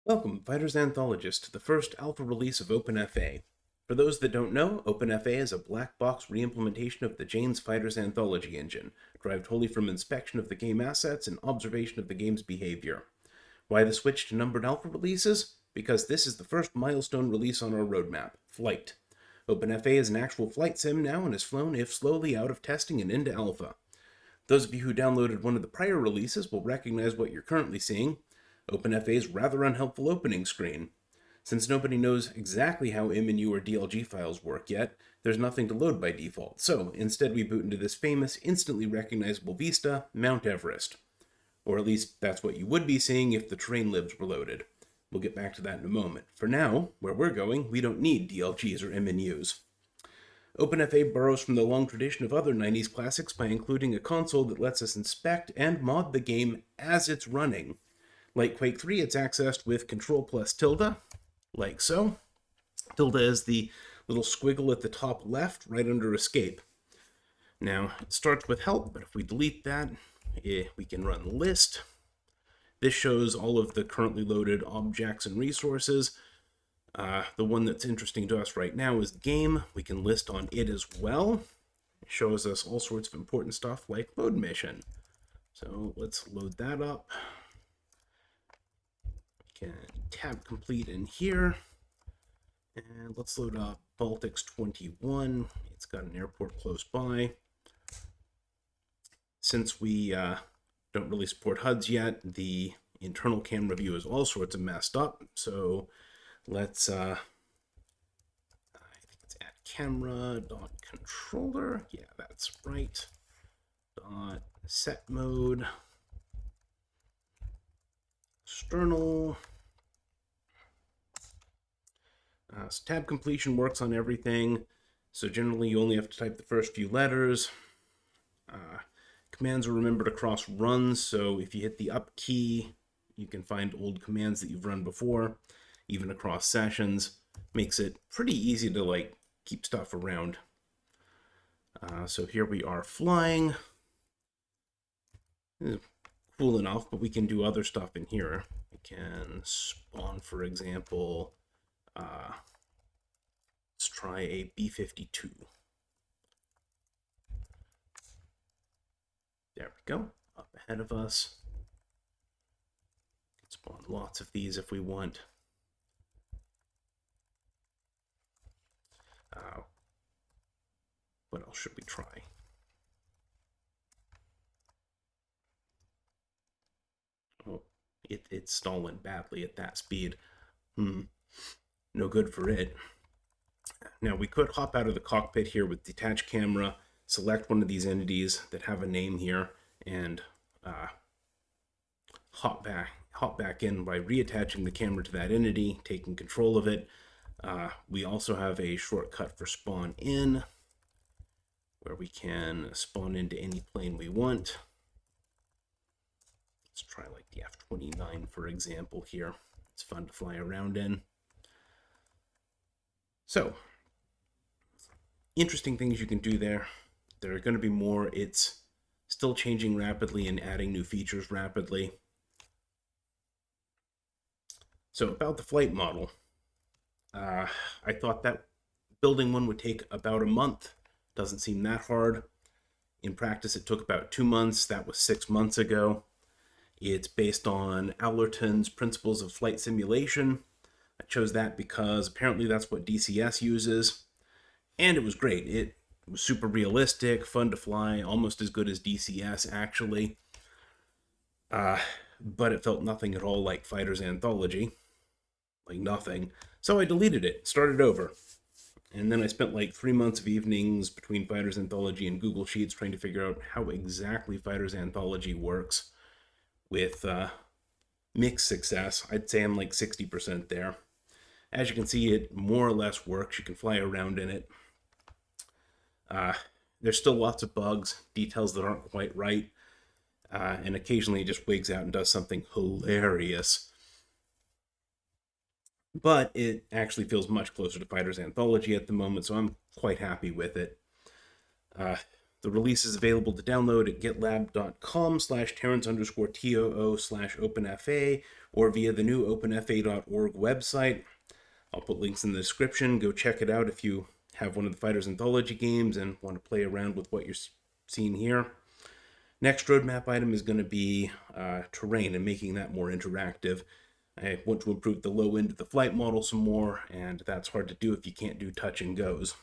Welcome, Fighters Anthologists, to the first alpha release of OpenFA. For those that don't know, OpenFA is a black box re-implementation of the Janes Fighters Anthology Engine, derived wholly from inspection of the game assets and observation of the game's behavior. Why the switch to numbered alpha releases? Because this is the first milestone release on our roadmap, Flight. OpenFA is an actual flight sim now and has flown, if slowly, out of testing and into alpha. Those of you who downloaded one of the prior releases will recognize what you're currently seeing, OpenFA's rather unhelpful opening screen. Since nobody knows exactly how IMNU or DLG files work yet, there's nothing to load by default, so instead we boot into this famous, instantly recognizable vista, Mount Everest. Or at least that's what you would be seeing if the terrain libs were loaded. We'll get back to that in a moment. For now, where we're going, we don't need DLGs or MNUs. OpenFA borrows from the long tradition of other 90s classics by including a console that lets us inspect and mod the game as it's running. Like Quake 3, it's accessed with Control plus tilde, like so. Tilde is the little squiggle at the top left, right under Escape. Now, it starts with Help, but if we delete that, we can run List. This shows all of the currently loaded objects and resources. The one that's interesting to us right now is Game. We can list on it as well. It shows us all sorts of important stuff like Load Mission. So let's load that up. Can tab complete in here, and let's load up Baltics 21. It's got an airport close by. Since we don't really support HUDs yet, the internal camera view is all sorts of messed up, so let's I think it's add camera.controller. Yeah, that's right. Set mode. External. So tab completion works on everything. So generally you only have to type the first few letters. Commands are remembered across runs, so if you hit the up key, you can find old commands that you've run before, even across sessions. Makes it pretty easy to keep stuff around. So here we are flying. Cool enough, but we can do other stuff in here. We can spawn, for example, let's try a B-52. There we go, up ahead of us. We can spawn lots of these if we want. What else should we try? Oh, it's stalling badly at that speed. No good for it. Now we could hop out of the cockpit here with detach camera, select one of these entities that have a name here, and hop back in by reattaching the camera to that entity, taking control of it. We also have a shortcut for spawn in, where we can spawn into any plane we want. Let's try like the F-29, for example, here. It's fun to fly around in. So, interesting things you can do there. There are going to be more. It's still changing rapidly and adding new features rapidly. So, about the flight model. I thought that building one would take about a month. Doesn't seem that hard. In practice, it took about 2 months. That was 6 months ago. It's based on Allerton's Principles of Flight Simulation. I chose that because apparently that's what DCS uses. And it was great. It was super realistic, fun to fly, almost as good as DCS, actually. But it felt nothing at all like Fighters Anthology. Like nothing. So I deleted it, started over. And then I spent like 3 months of evenings between Fighters Anthology and Google Sheets trying to figure out how exactly Fighters Anthology works. With mixed success. I'd say I'm like 60% there. As you can see, it more or less works. You can fly around in it. There's still lots of bugs, details that aren't quite right, and occasionally it just wigs out and does something hilarious. But it actually feels much closer to Fighters Anthology at the moment, so I'm quite happy with it. The release is available to download at gitlab.com/Terrence_TOO/OpenFA, or via the new openfa.org website. I'll put links in the description. Go check it out if you have one of the Fighters Anthology games and want to play around with what you're seeing here. Next roadmap item is going to be terrain and making that more interactive. I want to improve the low end of the flight model some more, and that's hard to do if you can't do touch and goes.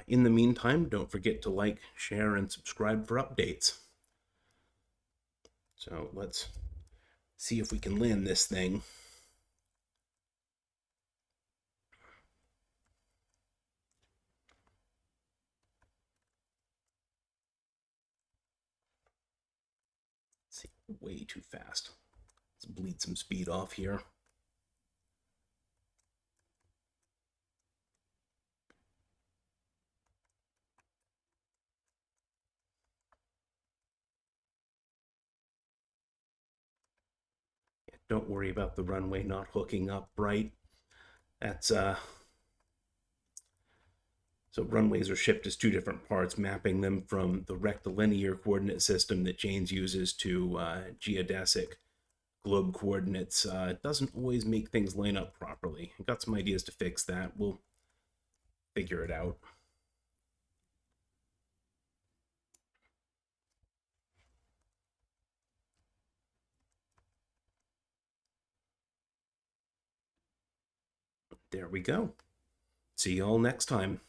In the meantime, don't forget to like, share, and subscribe for updates. So let's see if we can land this thing. Let's see, way too fast. Let's bleed some speed off here. Don't worry about the runway not hooking up right. That's so runways are shipped as two different parts, mapping them from the rectilinear coordinate system that Janes uses to geodesic globe coordinates. Doesn't always make things line up properly. I've got some ideas to fix that. We'll figure it out. There we go. See you all next time.